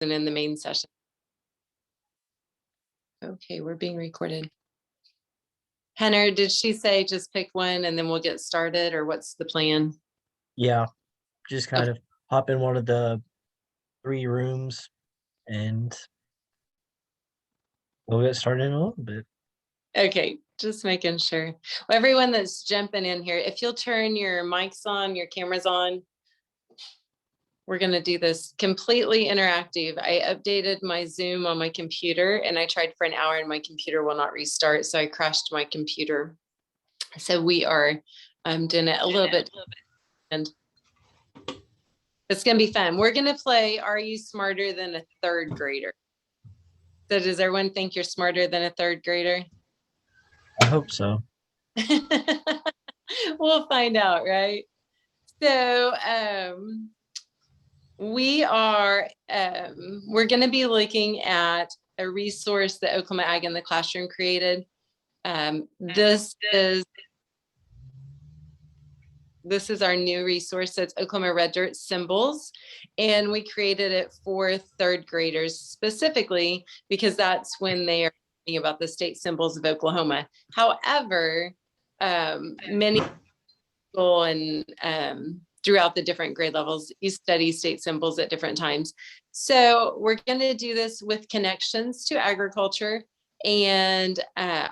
and in the main session. Okay, we're being recorded. Henner, did she say just pick one and then we'll get started, or what's the plan? Yeah, just kind of hop in one of the 3 rooms and we'll get started in a little bit. Okay, just making sure. Well, everyone that's jumping in here, if you'll turn your mics on, your cameras on, we're going to do this completely interactive. I updated my Zoom on my computer and I tried for an hour and my computer will not restart. So I crashed my computer. So we are doing it a little bit. And it's going to be fun. We're going to play Are You Smarter Than a Third Grader? So does everyone think you're smarter than a third grader? I hope so. We'll find out, right? So we're going to be looking at a resource that Oklahoma Ag in the Classroom created. This is our new resource. That's Oklahoma Red Dirt Symbols. And we created it for third graders specifically because that's when they are thinking about the state symbols of Oklahoma. However, many people and throughout the different grade levels, you study state symbols at different times. So we're going to do this with connections to agriculture and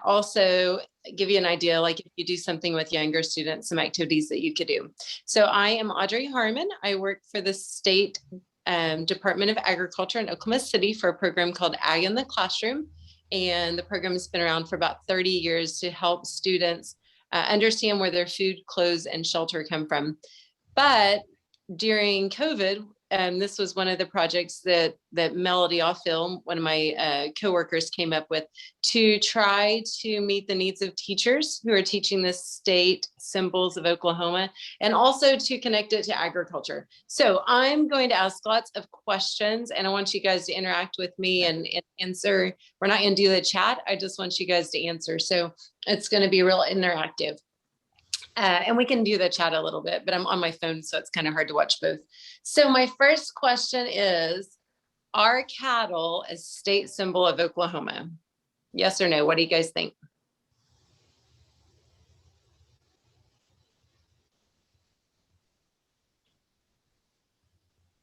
also give you an idea, like if you do something with younger students, some activities that you could do. So I am Audrey Harmon. I work for the State Department of Agriculture in Oklahoma City for a program called Ag in the Classroom. And the program has been around for about 30 years to help students understand where their food, clothes, and shelter come from. But during COVID, this was one of the projects that Melody Offill, one of my coworkers, came up with to try to meet the needs of teachers who are teaching the state symbols of Oklahoma, and also to connect it to agriculture. So I'm going to ask lots of questions, and I want you guys to interact with me and answer. We're not going to do the chat. I just want you guys to answer. So it's going to be real interactive. And we can do the chat a little bit, but I'm on my phone, so it's kind of hard to watch both. So my first question is, are cattle a state symbol of Oklahoma? Yes or no? What do you guys think?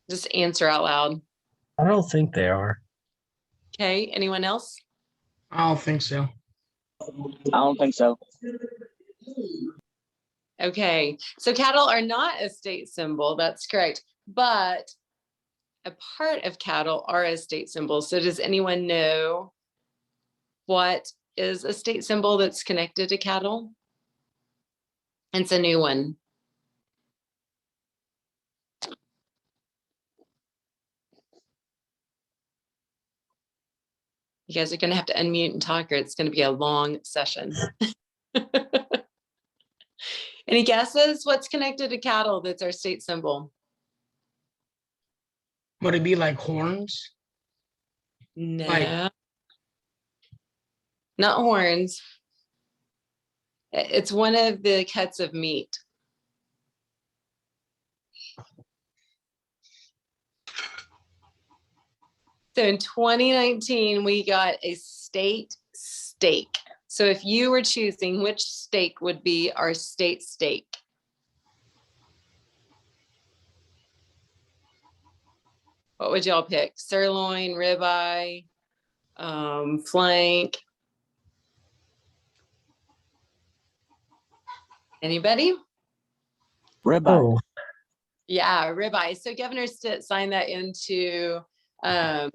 Just answer out loud. I don't think they are. Okay, anyone else? I don't think so. I don't think so. Okay, so cattle are not a state symbol. That's correct. But a part of cattle are a state symbol. So does anyone know what is a state symbol that's connected to cattle? It's a new one. You guys are going to have to unmute and talk, or it's going to be a long session. Any guesses? What's connected to cattle that's our state symbol? Would it be like horns? No, Like- not horns. It's one of the cuts of meat. So in 2019, we got a state steak. So if you were choosing which steak would be our state steak? What would y'all pick? Sirloin, ribeye, flank? Anybody? Ribeye. Oh, Yeah, ribeye. So Governor Stitt signed that into law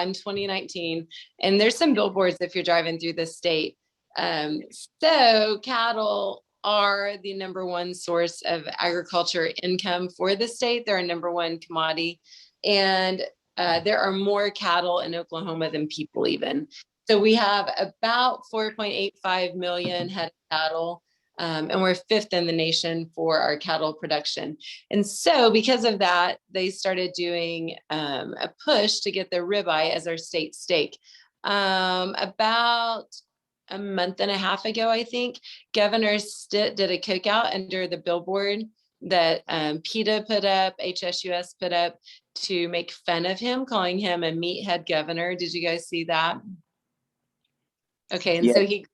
in 2019. And there's some billboards if you're driving through the state. So cattle are the #1 source of agriculture income for the state. They're a #1 commodity. And there are more cattle in Oklahoma than people even. So we have about 4.85 million head of cattle. And we're 5th in the nation for our cattle production. And so because of that, they started doing a push to get the ribeye as our state steak. About a month and a half ago, I think, Governor Stitt did a cookout under the billboard that PETA put up, HSUS put up to make fun of him, calling him a meathead governor. Did you guys see that? Okay, and Yeah. so he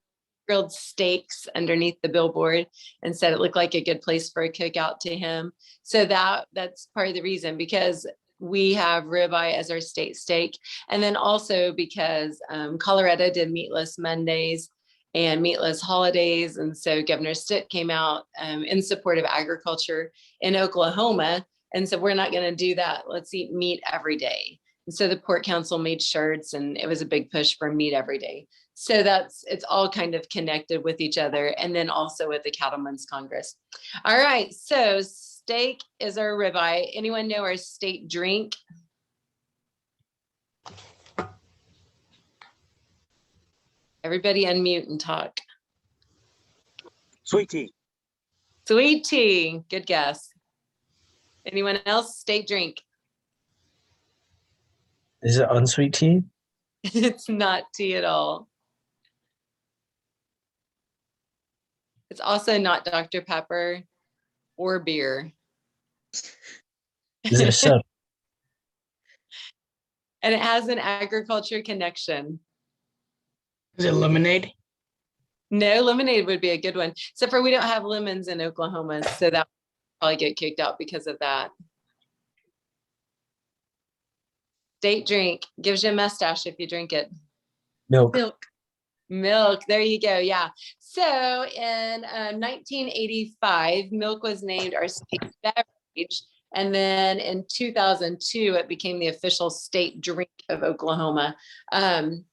grilled steaks underneath the billboard and said it looked like a good place for a cookout to him. So that's part of the reason, because we have ribeye as our state steak. And then also because Colorado did meatless Mondays and meatless holidays. And so Governor Stitt came out in support of agriculture in Oklahoma and said, we're not going to do that. Let's eat meat every day. And so the Pork Council made shirts, and it was a big push for meat every day. So it's all kind of connected with each other. And then also with the Cattlemen's Congress. All right, so steak is our ribeye. Anyone know our state drink? Everybody unmute and talk. Sweet tea. Sweet tea, good guess. Anyone else? State drink. Is it unsweet tea? It's not tea at all. It's also not Dr. Pepper or beer. Is it a soda? And it has an agriculture connection. Is it lemonade? No, lemonade would be a good one. Except for we don't have lemons in Oklahoma, so that would probably get kicked out because of that. State drink gives you a mustache if you drink it. Milk. Milk, there you go. Yeah. So in 1985, milk was named our state beverage. And then in 2002, it became the official state drink of Oklahoma. And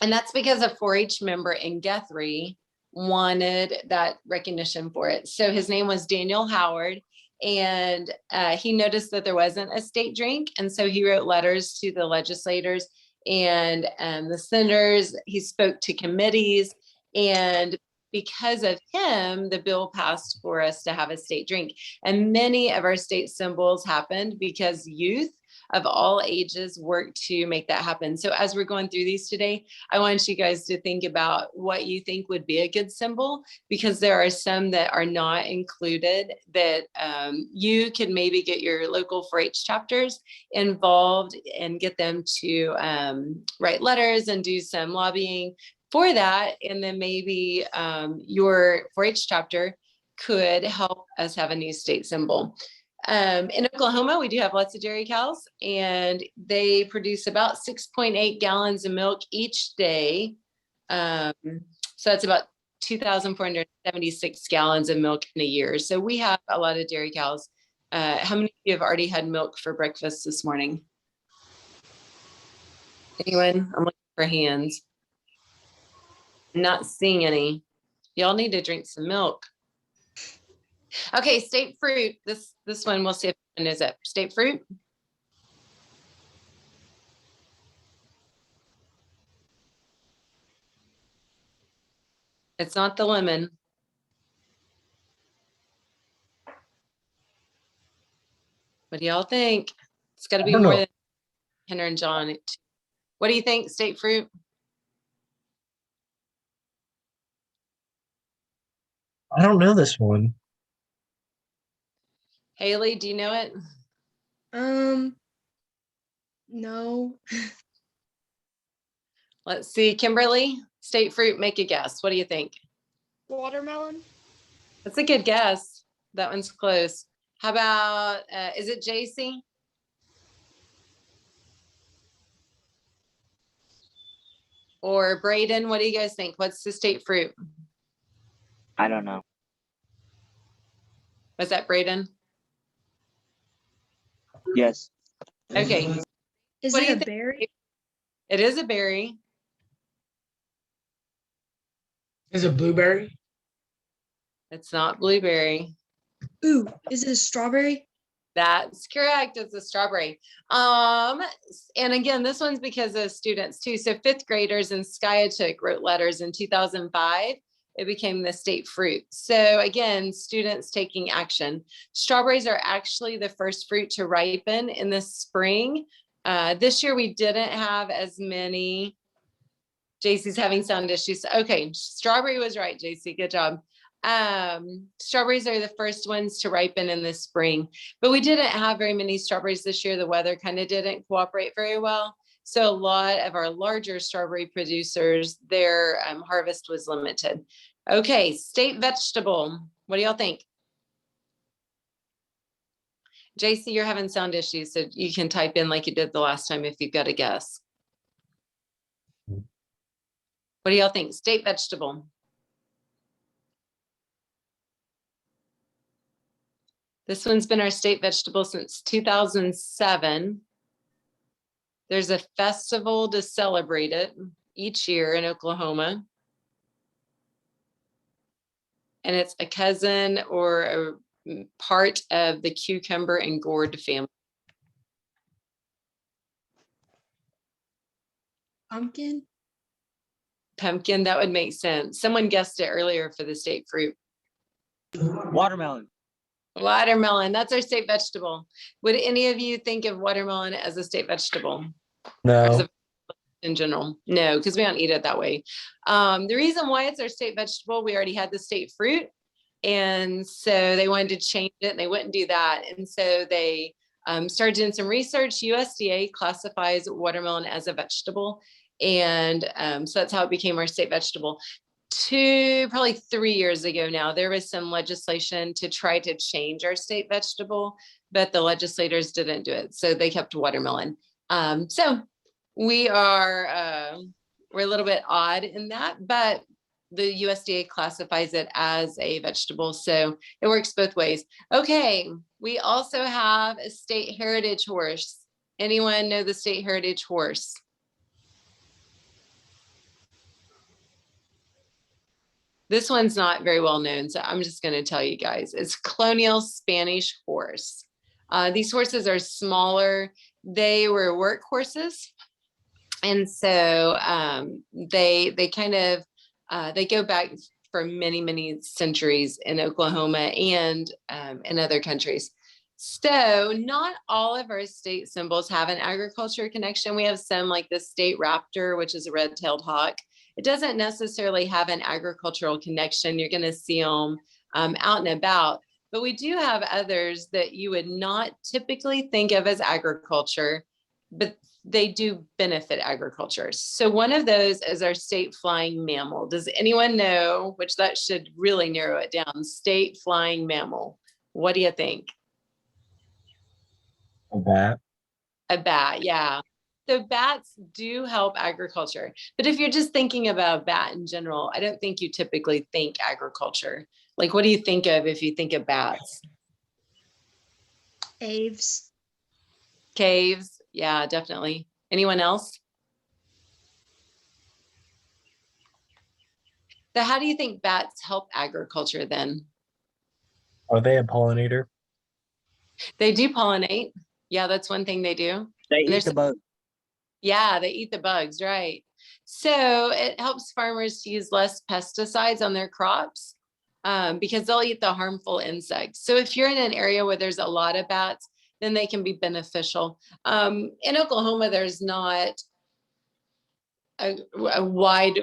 that's because a 4-H member in Guthrie wanted that recognition for it. So his name was Daniel Howard. And he noticed that there wasn't a state drink. And so he wrote letters to the legislators and the senators. He spoke to committees. And because of him, the bill passed for us to have a state drink. And many of our state symbols happened because youth of all ages work to make that happen. So as we're going through these today, I want you guys to think about what you think would be a good symbol, because there are some that are not included that you can maybe get your local 4-H chapters involved and get them to write letters and do some lobbying for that. And then maybe your 4-H chapter could help us have a new state symbol. In Oklahoma, we do have lots of dairy cows, and they produce about 6.8 gallons of milk each day. So that's about 2,476 gallons of milk in a year. So we have a lot of dairy cows. How many of you have already had milk for breakfast this morning? Anyone? I'm looking for hands. Not seeing any. Y'all need to drink some milk. Okay, state fruit. This one, we'll see if anyone knows it. State fruit. It's not the lemon. What do y'all think? It's got to be don't more know. than Henry and John. What do you think, state fruit? I don't know this one. Haley, do you know it? No. Let's see. Kimberly, state fruit, make a guess. What do you think? Watermelon? That's a good guess. That one's close. How about, is it JC? Or Braden, what do you guys think? What's the state fruit? I don't know. Was that Braden? Yes. Okay. Is What do you it a think? berry? It is a berry. Is it blueberry? It's not blueberry. Ooh, is it a strawberry? That's correct. It's a strawberry. And again, this one's because of students too. So 5th graders in Skiatook wrote letters in 2005. It became the state fruit. So again, students taking action. Strawberries are actually the first fruit to ripen in the spring. This year we didn't have as many. JC's having sound issues. Okay, strawberry was right, JC. Good job. Strawberries are the first ones to ripen in the spring, but we didn't have very many strawberries this year. The weather kind of didn't cooperate very well. So a lot of our larger strawberry producers, their harvest was limited. Okay, state vegetable. What do y'all think? JC, you're having sound issues, so you can type in like you did the last time if you've got a guess. What do y'all think? State vegetable. This one's been our state vegetable since 2007. There's a festival to celebrate it each year in Oklahoma. And it's a cousin or a part of the cucumber and gourd family. Pumpkin? Pumpkin, that would make sense. Someone guessed it earlier for the state fruit. Watermelon. Watermelon, that's our state vegetable. Would any of you think of watermelon as a state vegetable? As No. a in general? No, because we don't eat it that way. The reason why it's our state vegetable, we already had the state fruit. And so they wanted to change it and they wouldn't do that. And so they started doing some research. USDA classifies watermelon as a vegetable. And so that's how it became our state vegetable. Probably 3 years ago now, there was some legislation to try to change our state vegetable, but the legislators didn't do it. So they kept watermelon. So we're a little bit odd in that, but the USDA classifies it as a vegetable. So it works both ways. Okay. We also have a state heritage horse. Anyone know the state heritage horse? This one's not very well known, so I'm just going to tell you guys. It's colonial Spanish horse. These horses are smaller. They were work horses. And so they kind of, they go back for many, many centuries in Oklahoma and in other countries. So not all of our state symbols have an agriculture connection. We have some like the state raptor, which is a red-tailed hawk. It doesn't necessarily have an agricultural connection. You're going to see them out and about, but we do have others that you would not typically think of as agriculture, but they do benefit agriculture. So one of those is our state flying mammal. Does anyone know, which that should really narrow it down, state flying mammal? What do you think? A bat. A bat, yeah. So bats do help agriculture. But if you're just thinking about a bat in general, I don't think you typically think agriculture. Like, what do you think of if you think of bats? Aves? Caves, yeah, definitely. Anyone else? So how do you think bats help agriculture then? Are they a pollinator? They do pollinate. Yeah, that's one thing they do. They And eat the bug. Yeah, they eat the bugs, right? So it helps farmers to use less pesticides on their crops because they'll eat the harmful insects. So if you're in an area where there's a lot of bats, then they can be beneficial. In Oklahoma, there's not a wide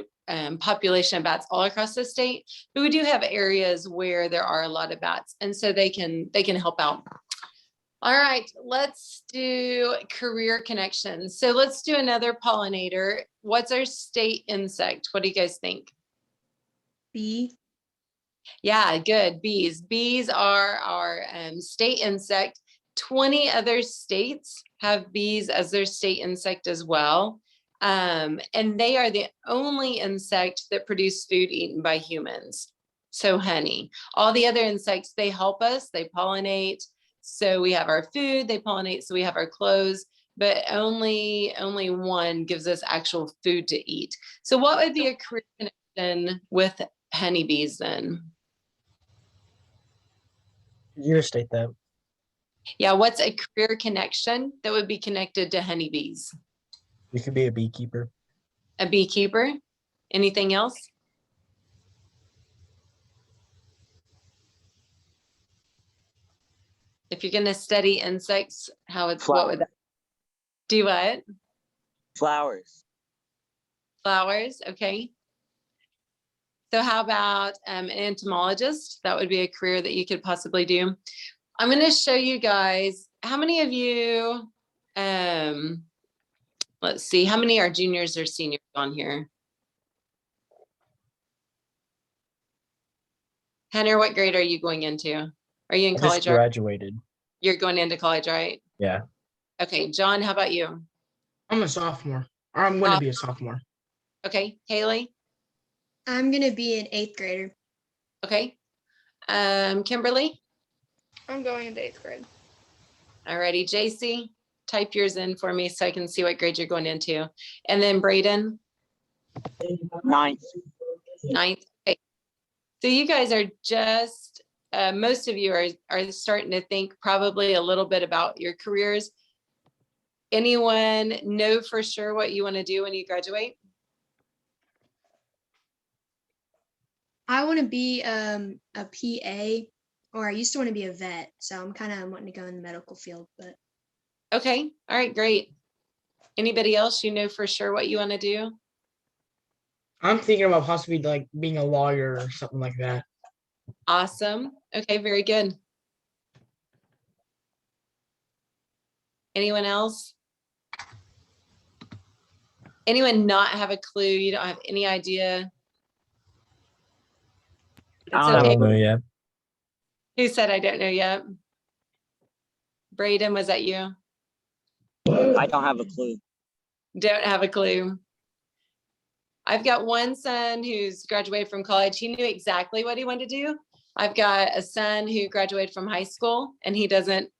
population of bats all across the state, but we do have areas where there are a lot of bats, and so they can help out. All right, let's do career connections. So let's do another pollinator. What's our state insect? What do you guys think? Bee? Yeah, good. Bees. Bees are our state insect. 20 other states have bees as their state insect as well. And they are the only insect that produce food eaten by humans. So honey. All the other insects, they help us, they pollinate. So we have our food, they pollinate, so we have our clothes, but only one gives us actual food to eat. So what would be a career connection with honeybees then? You state that. Yeah, what's a career connection that would be connected to honeybees? You could be a beekeeper. A beekeeper? Anything else? If you're going to study insects, what would that do? What? Flowers. Flowers, okay. So how about an entomologist? That would be a career that you could possibly do. I'm going to show you guys, how many of you, let's see, how many are juniors or seniors on here? Henner, what grade are you going into? Are you in I college? just graduated. You're going into college, right? Yeah. Okay, John, how about you? I'm a sophomore, or I'm going to be a sophomore. Okay, Haley? I'm gonna be an 8th grader. Okay. Kimberly? I'm going into 8th grade. Alrighty, JC, type yours in for me so I can see what grade you're going into. And then Braden, 9th. 9th. Okay. So you guys are just, most of you are starting to think probably a little bit about your careers. Anyone know for sure what you want to do when you graduate? I want to be a PA, or I used to want to be a vet. So I'm kind of wanting to go in the medical field, but Okay, all right, great. Anybody else you know for sure what you want to do? I'm thinking about possibly like being a lawyer or something like that. Awesome. Okay, very good. Anyone else? Anyone not have a clue? You don't have any idea? It's I I okay. don't know yet. Who said I don't know yet? Braden, was that you? I don't have a clue. Don't have a clue. I've got one son who's graduated from college. He knew exactly what he wanted to do. I've got a son who graduated from high school and he doesn't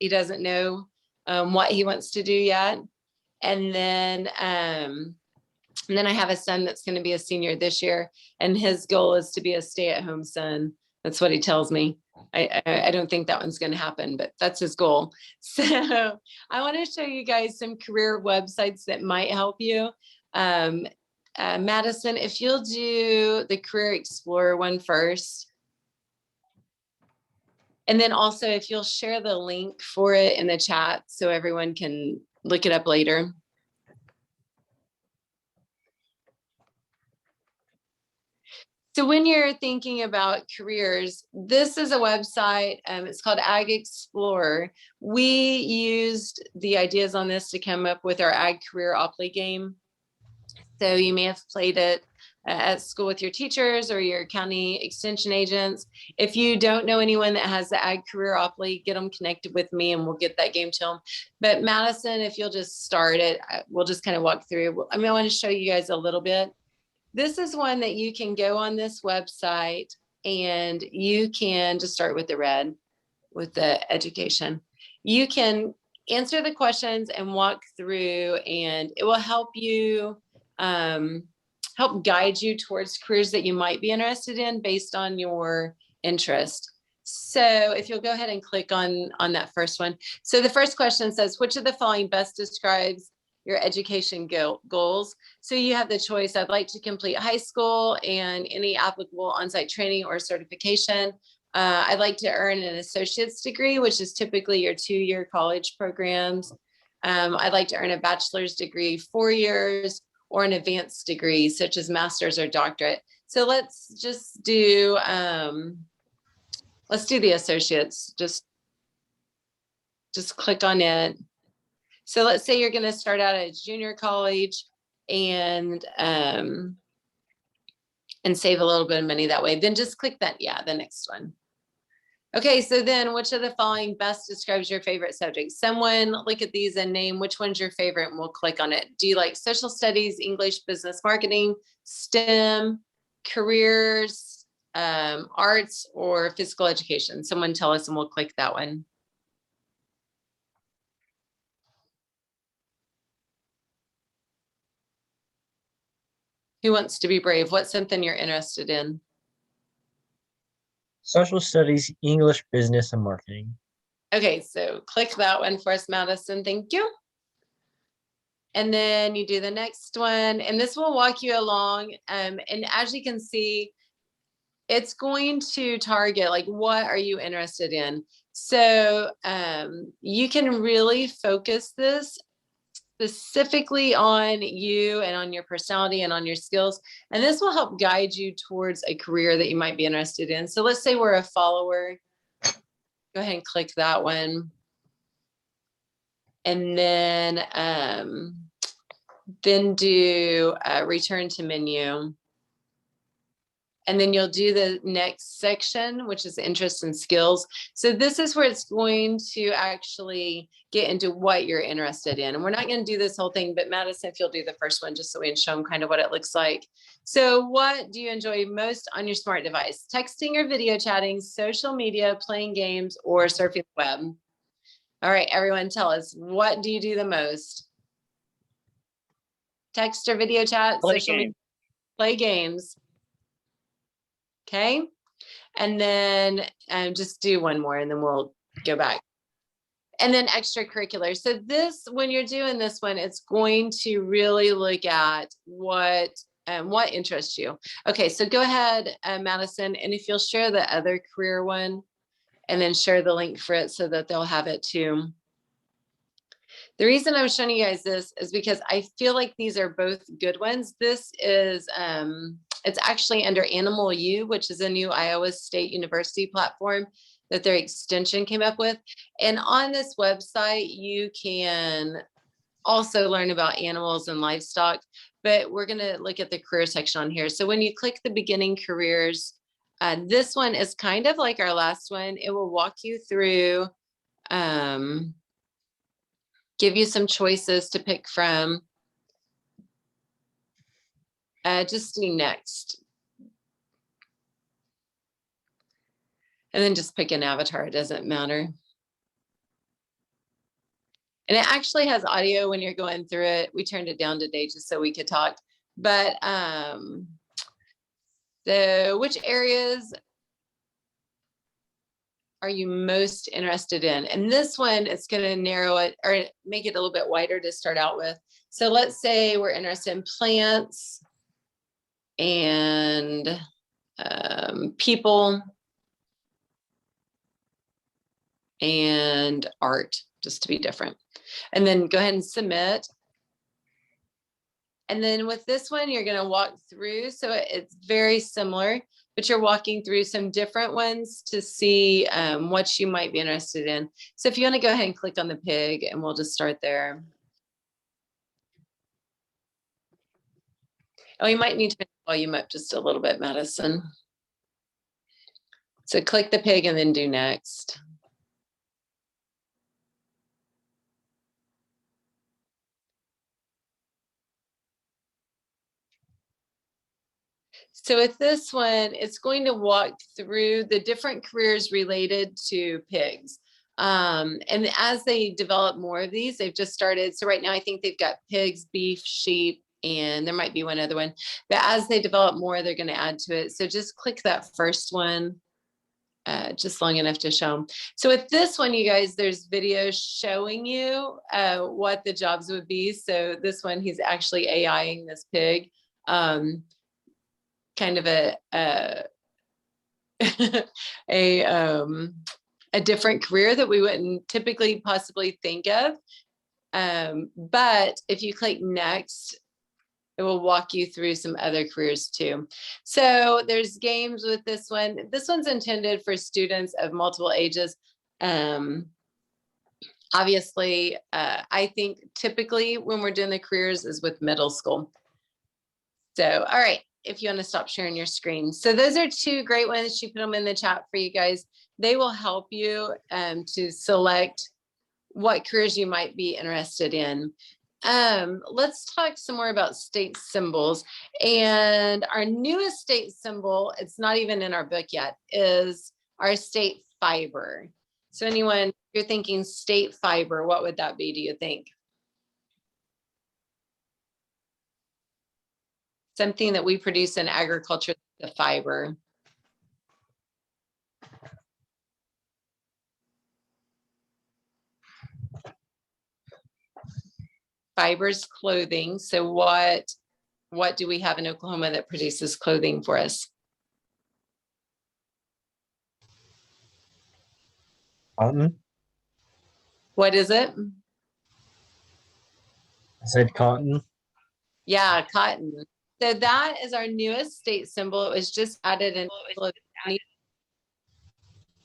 know what he wants to do yet. And then I have a son that's going to be a senior this year, and his goal is to be a stay-at-home son. That's what he tells me. I don't think that one's going to happen, but that's his goal. So I want to show you guys some career websites that might help you. Madison, if you'll do the Career Explorer one first. And then also if you'll share the link for it in the chat so everyone can look it up later. So when you're thinking about careers, this is a website, it's called Ag Explorer. We used the ideas on this to come up with our Ag Career Oply game. So you may have played it at school with your teachers or your county extension agents. If you don't know anyone that has the Ag Career Oply, get them connected with me and we'll get that game to them. But Madison, if you'll just start it, we'll just kind of walk through. I want to show you guys a little bit. This is one that you can go on this website and you can just start with the red, with the education. You can answer the questions and walk through, and it will help you, help guide you towards careers that you might be interested in based on your interest. So if you'll go ahead and click on that first one. So the first question says, which of the following best describes your education goals? So you have the choice. I'd like to complete high school and any applicable on-site training or certification. I'd like to earn an associate's degree, which is typically your 2-year college programs. I'd like to earn a bachelor's degree, 4 years, or an advanced degree, such as master's or doctorate. So let's just do, the associates. Just click on it. So let's say you're going to start out at junior college and save a little bit of money that way. Then just click that. Yeah, the next one. Okay, so then which of the following best describes your favorite subject? Someone look at these and name which one's your favorite and we'll click on it. Do you like social studies, English, business marketing, STEM, careers, arts, or physical education? Someone tell us and we'll click that one. Who wants to be brave? What's something you're interested in? Social studies, English, business, and marketing. Okay, so click that one for us, Madison. Thank you. And then you do the next one, and this will walk you along. And as you can see, it's going to target like, what are you interested in? So you can really focus this specifically on you and on your personality and on your skills. And this will help guide you towards a career that you might be interested in. So let's say we're a follower. Go ahead and click that one. And then do return to menu. And then you'll do the next section, which is interests and skills. So this is where it's going to actually get into what you're interested in. And we're not going to do this whole thing, but Madison, if you'll do the first one, just so we can show them kind of what it looks like. So what do you enjoy most on your smart device? Texting or video chatting, social media, playing games, or surfing the web? All right, everyone tell us, what do you do the most? Text or video chat, Play social media, game. play games. Okay. And then just do one more and then we'll go back. And then extracurricular. So this, when you're doing this one, it's going to really look at what interests you. Okay, so go ahead, Madison, and if you'll share the other career one and then share the link for it so that they'll have it too. The reason I'm showing you guys this is because I feel like these are both good ones. This is, it's actually under Animal U, which is a new Iowa State University platform that their extension came up with. And on this website, you can also learn about animals and livestock, but we're gonna look at the career section on here. So when you click the beginning careers, this one is kind of like our last one. It will walk you through, give you some choices to pick from. Just do next. And then just pick an avatar, it doesn't matter. And it actually has audio when you're going through it. We turned it down today just so we could talk. But so which areas are you most interested in? And this one, it's going to narrow it or make it a little bit wider to start out with. So let's say we're interested in plants and people and art, just to be different. And then go ahead and submit. And then with this one, you're going to walk through. So it's very similar, but you're walking through some different ones to see what you might be interested in. So if you want to go ahead and click on the pig, and we'll just start there. Oh, you might need to volume up just a little bit, Madison. So click the pig and then do next. So with this one, it's going to walk through the different careers related to pigs. And as they develop more of these, they've just started. So right now, I think they've got pigs, beef, sheep, and there might be one other one. But as they develop more, they're going to add to it. So just click that first one, just long enough to show them. So with this one, you guys, there's videos showing you what the jobs would be. So this one, he's actually AIing this pig. Kind of a different career that we wouldn't typically possibly think of. But if you click next, it will walk you through some other careers too. So there's games with this one. This one's intended for students of multiple ages. Obviously, I think typically when we're doing the careers is with middle school. So, all right, if you want to stop sharing your screen. So those are two great ones. She put them in the chat for you guys. They will help you to select what careers you might be interested in. Let's talk some more about state symbols. And our newest state symbol, it's not even in our book yet, is our state fiber. So anyone, you're thinking state fiber, what would that be, do you think? Something that we produce in agriculture, the fiber. Fibers clothing. So what do we have in Oklahoma that produces clothing for us? Cotton. What is it? I said cotton. Yeah, cotton. So that is our newest state symbol. It was just added in April of 20,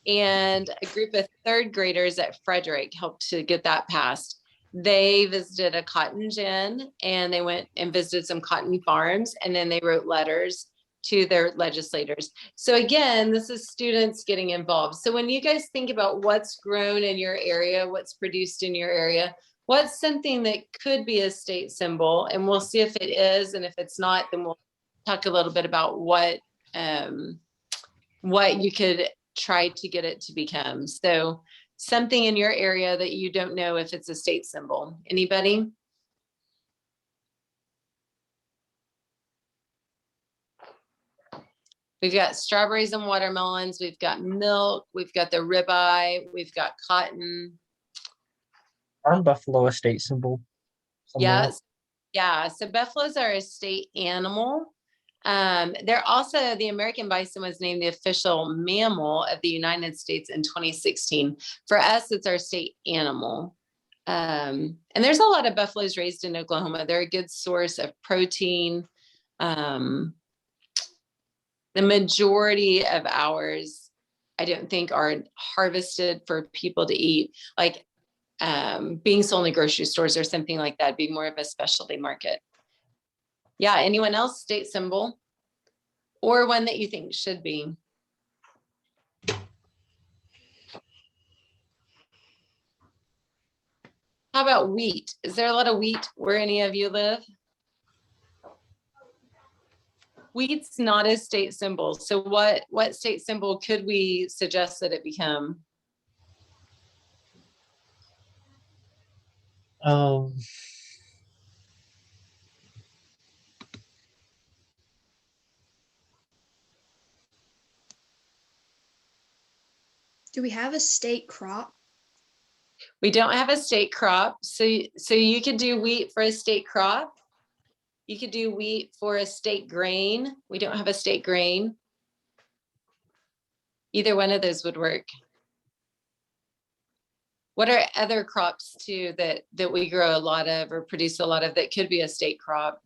and a group of third graders at Frederick helped to get that passed. They visited a cotton gin and they went and visited some cotton farms, and then they wrote letters to their legislators. So again, this is students getting involved. So when you guys think about what's grown in your area, what's produced in your area, what's something that could be a state symbol, and we'll see if it is, and if it's not, then we'll talk a little bit about what you could try to get it to become. So something in your area that you don't know if it's a state symbol. Anybody? We've got strawberries and watermelons. We've got milk. We've got the ribeye. We've got cotton. Aren't buffalo a state symbol? somewhere? Yes. Yeah. So buffaloes are a state animal. They're also, the American bison was named the official mammal of the United States in 2016. For us, it's our state animal. And there's a lot of buffaloes raised in Oklahoma. They're a good source of protein. The majority of ours, I don't think, are harvested for people to eat, like being sold in grocery stores or something like that, be more of a specialty market. Yeah, anyone else state symbol or one that you think should be? How about wheat? Is there a lot of wheat where any of you live? Wheat's not a state symbol. So what state symbol could we suggest that it become? Do we have a state crop? We don't have a state crop. So you could do wheat for a state crop. You could do wheat for a state grain. We don't have a state grain. Either one of those would work. What are other crops too that we grow a lot of or produce a lot of that could be a state crop?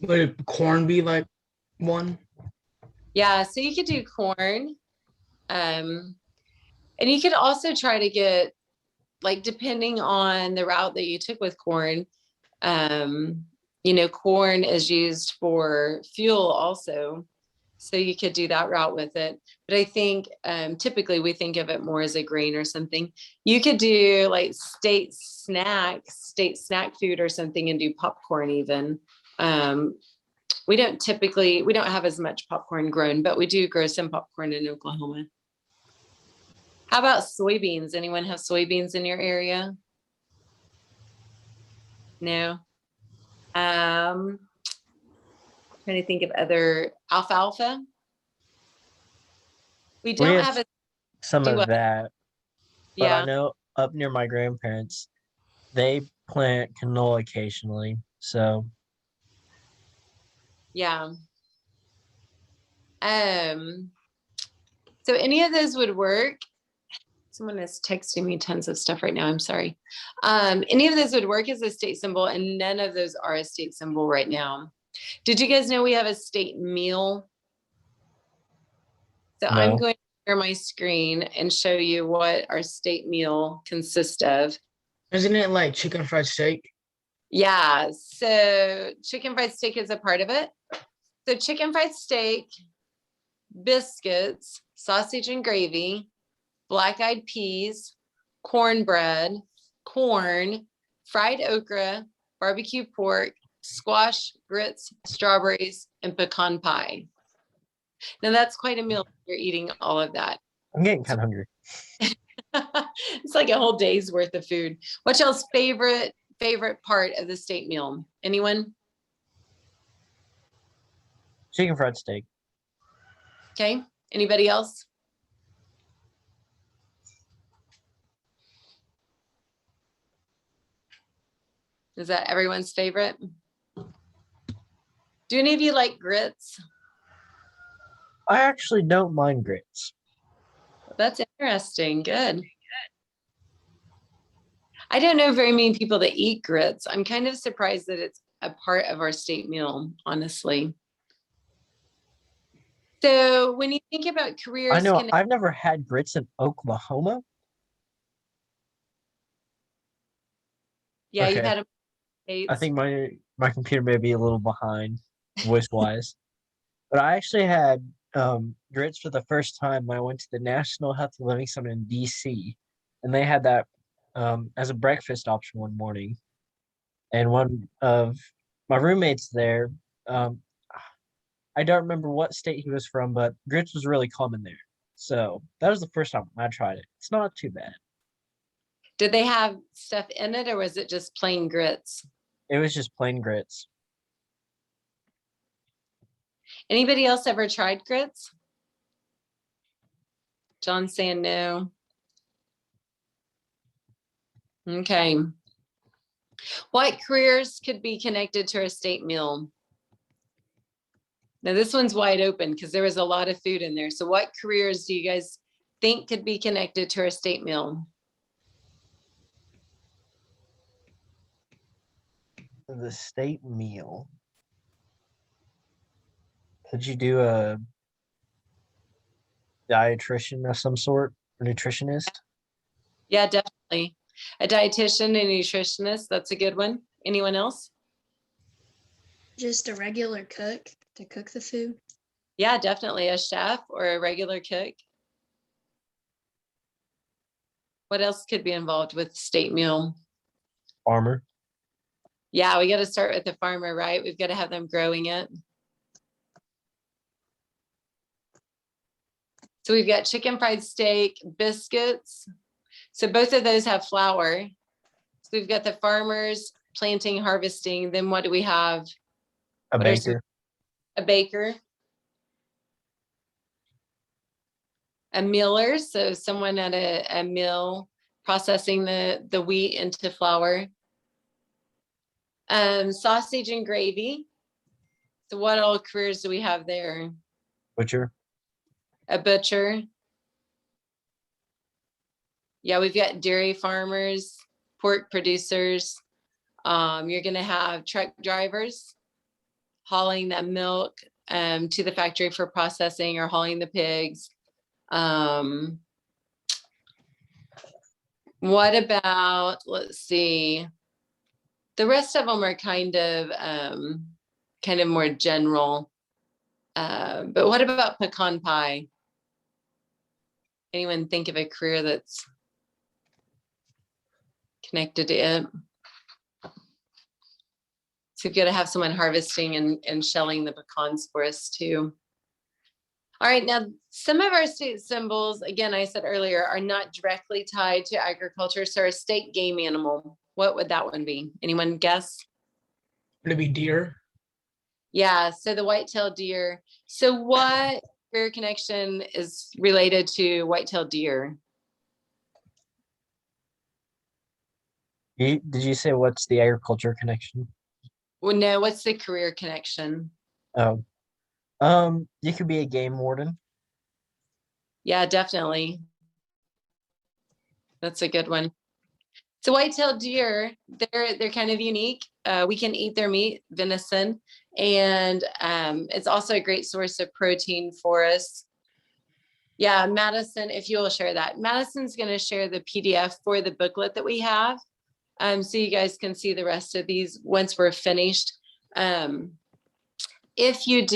Would corn be like one? Yeah, so you could do corn. And you could also try to get, like, depending on the route that you took with corn, corn is used for fuel also. So you could do that route with it. But I think typically we think of it more as a grain or something. You could do like state snack food or something and do popcorn even. We don't have as much popcorn grown, but we do grow some popcorn in Oklahoma. How about soybeans? Anyone have soybeans in your area? No. Trying to think of other alfalfa. We don't have have a some do of what? that, but Yeah. I know up near my grandparents, they plant canola occasionally. So Yeah. So any of those would work. Someone is texting me tons of stuff right now. I'm sorry. Any of those would work as a state symbol, and none of those are a state symbol right now. Did you guys know we have a state meal? So I'm no. going to share my screen and show you what our state meal consists of. Isn't it like chicken fried steak? Yeah, so chicken fried steak is a part of it. So chicken fried steak, biscuits, sausage and gravy, black-eyed peas, cornbread, corn, fried okra, barbecue pork, squash, grits, strawberries, and pecan pie. Now that's quite a meal if you're eating all of that. I'm getting kind of hungry. It's like a whole day's worth of food. What's y'all's favorite part of the state meal? Anyone? Chicken fried steak. Okay. Anybody else? Is that everyone's favorite? Do any of you like grits? I actually don't mind grits. That's interesting. Good. I don't know very many people that eat grits. I'm kind of surprised that it's a part of our state meal, honestly. So when you think about careers, I know I've never had grits in Oklahoma. yeah, you've Okay. had them. I think my computer may be a little behind voice wise, but I actually had grits for the first time when I went to the National Healthy Living Summit in DC, and they had that as a breakfast option one morning. And one of my roommates there, um, I don't remember what state he was from, but grits was really common there. So that was the first time I tried it. It's not too bad. Did they have stuff in it or was it just plain grits? It was just plain grits. Anybody else ever tried grits? John saying no. Okay. What careers could be connected to our state meal? Now this one's wide open because there was a lot of food in there. So what careers do you guys think could be connected to our state meal? The state meal. Could you do a dietitian of some sort, or nutritionist? Yeah, definitely. A dietitian, a nutritionist, that's a good one. Anyone else? Just a regular cook to cook the food. Yeah, definitely a chef or a regular cook. What else could be involved with state meal? Farmer. Yeah, we got to start with the farmer, right? We've got to have them growing it. So we've got chicken fried steak, biscuits. So both of those have flour. So we've got the farmers planting, harvesting. Then what do we have? A What are some- baker. A baker. A miller, so someone at a mill processing the wheat into flour. Sausage and gravy. So what all careers do we have there? Butcher. A butcher. Yeah, we've got dairy farmers, pork producers. You're gonna have truck drivers hauling that milk to the factory for processing or hauling the pigs. What about, let's see, the rest of them are kind of more general. But what about pecan pie? Anyone think of a career that's connected to it? So you've got to have someone harvesting and shelling the pecans for us too. All right, now some of our state symbols, again, I said earlier, are not directly tied to agriculture. So our state game animal, what would that one be? Anyone guess? Would it be deer? Yeah, so the white-tailed deer. So what career connection is related to white-tailed deer? Did you say what's the agriculture connection? Well, no, what's the career connection? Oh, you could be a game warden. Yeah, definitely. That's a good one. So white-tailed deer, they're kind of unique. We can eat their meat, venison, and it's also a great source of protein for us. Yeah, Madison, if you will share that. Madison's going to share the PDF for the booklet that we have, so you guys can see the rest of these once we're finished. If you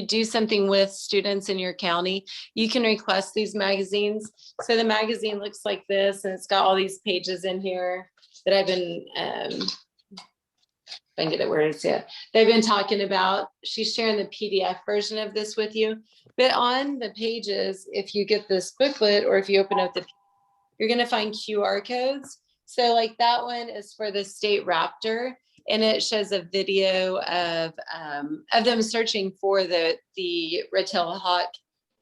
do something with students in your county, you can request these magazines. So the magazine looks like this, and it's got all these pages in here that I've been, if I can get it where it's at, they've been talking about. She's sharing the PDF version of this with you. But on the pages, if you get this booklet or if you open up you're gonna find QR codes. So like that one is for the state raptor, and it shows a video of them searching for the red-tailed hawk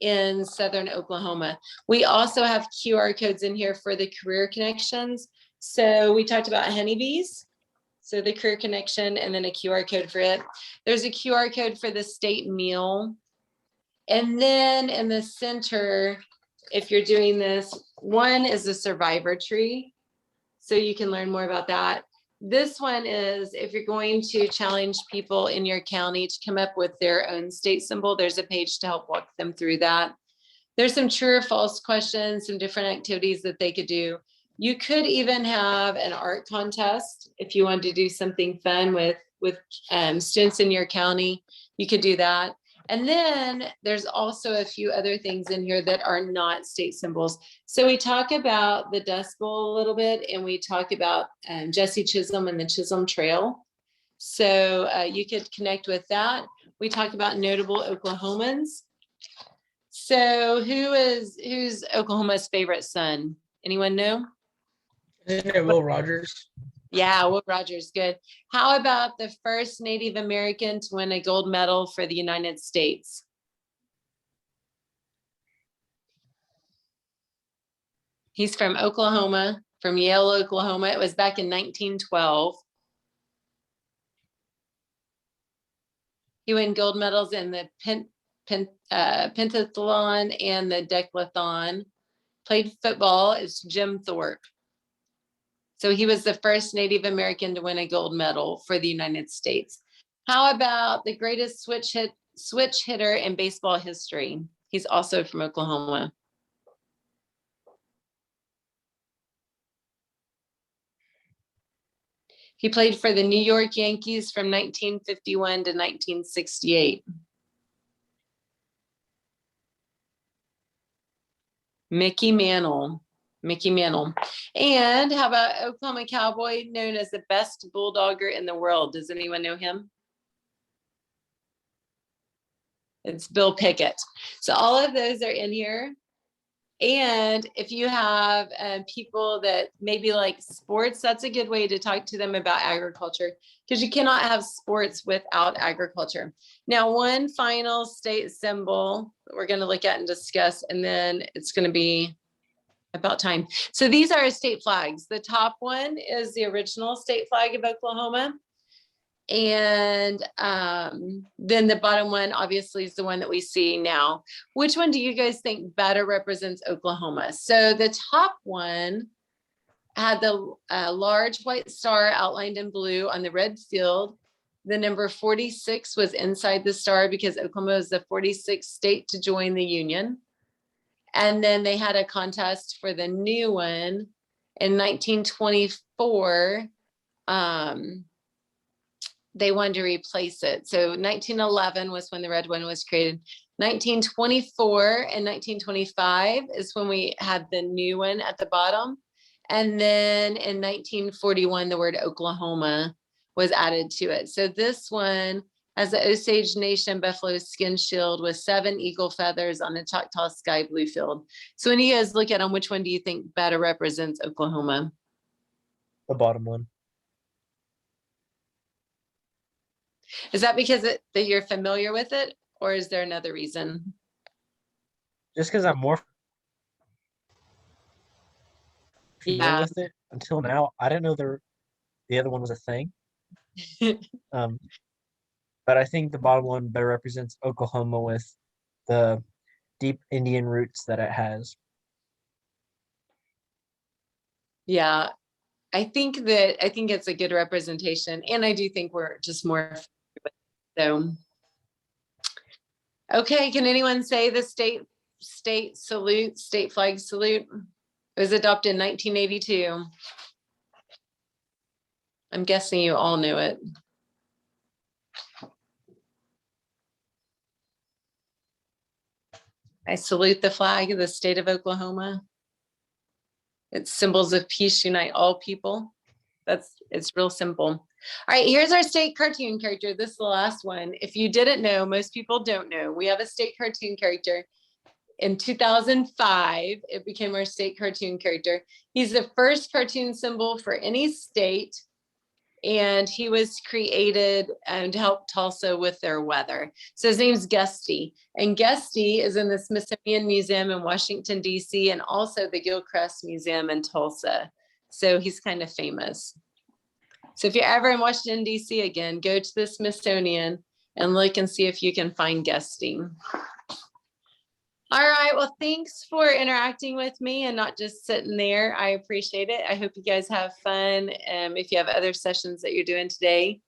in southern Oklahoma. We also have QR codes in here for the career connections. So we talked about honeybees. So the career connection and then a QR code for it. There's a QR code for the state meal. And then in the center, if you're doing this, One is the survivor tree. So you can learn more about that. This one is if you're going to challenge people in your county to come up with their own state symbol, there's a page to help walk them through that. There's some true or false questions, some different activities that they could do. You could even have an art contest if you wanted to do something fun with students in your county. You could do that. And then there's also a few other things in here that are not state symbols. So we talk about the Dust Bowl a little bit, and we talk about Jesse Chisholm and the Chisholm Trail. So you could connect with that. We talk about notable Oklahomans. So who's Oklahoma's favorite son? Anyone know? Isn't it Will Rogers? Yeah, Will Rogers, good. How about the first Native American to win a gold medal for the United States? He's from Oklahoma, from Yale, Oklahoma. It was back in 1912. He won gold medals in the pentathlon and the decathlon. Played football. It's Jim Thorpe. So he was the first Native American to win a gold medal for the United States. How about the greatest switch hitter in baseball history? He's also from Oklahoma. He played for the New York Yankees from 1951 to 1968. Mickey Mantle. And how about Oklahoma Cowboy, known as the best bulldogger in the world? Does anyone know him? It's Bill Pickett. So all of those are in here. And if you have people that maybe like sports, that's a good way to talk to them about agriculture, because you cannot have sports without agriculture. Now, one final state symbol that we're going to look at and discuss, and then it's going to be about time. So these are state flags. The top one is the original state flag of Oklahoma. And then the bottom one obviously is the one that we see now. Which one do you guys think better represents Oklahoma? So the top one had the large white star outlined in blue on the red field. The number 46 was inside the star because Oklahoma is the 46th state to join the Union. And then they had a contest for the new one in 1924. They wanted to replace it. So 1911 was when the red one was created. 1924 and 1925 is when we had the new one at the bottom. And then in 1941, the word Oklahoma was added to it. So this one has the Osage Nation buffalo skin shield with 7 eagle feathers on a Choctaw sky blue field. So when you guys look at them, which one do you think better represents Oklahoma? The bottom one. Is that because that you're familiar with it, or is there another reason? Just because I'm more familiar with it until now. I didn't know the other one was a thing. But I think the bottom one better represents Oklahoma with the deep Indian roots that it has. Yeah, I think it's a good representation, and I do think we're just more. So, okay, can anyone say the state salute, state flag salute? It was adopted in 1982. I'm guessing you all knew it. I salute the flag of the state of Oklahoma. Its symbols of peace unite all people. It's real simple. All right, here's our state cartoon character. This is the last one. If you didn't know, most people don't know, we have a state cartoon character. In 2005, it became our state cartoon character. He's the first cartoon symbol for any state, and he was created to help Tulsa with their weather. So his name's Gusty, and Gusty is in the Smithsonian Museum in Washington, D.C., and also the Gilchrist Museum in Tulsa. So he's kind of famous. So if you're ever in Washington, D.C. again, go to the Smithsonian and look and see if you can find Gusty. All right. Well, thanks for interacting with me and not just sitting there. I appreciate it. I hope you guys have fun. If you have other sessions that you're doing today.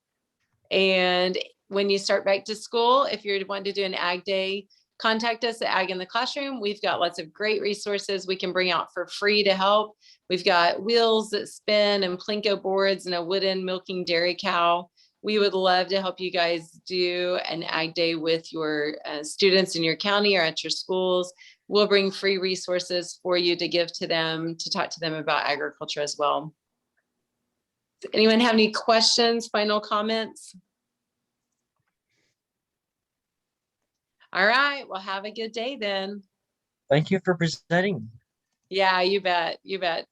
And when you start back to school, if you're wanting to do an ag day, contact us at Ag in the Classroom. We've got lots of great resources we can bring out for free to help. We've got wheels that spin and Plinko boards and a wooden milking dairy cow. We would love to help you guys do an ag day with your students in your county or at your schools. We'll bring free resources for you to give to them, to talk to them about agriculture as well. Does anyone have any questions, final comments? All right, well, have a good day then. Thank you for presenting. Yeah, you bet. You bet.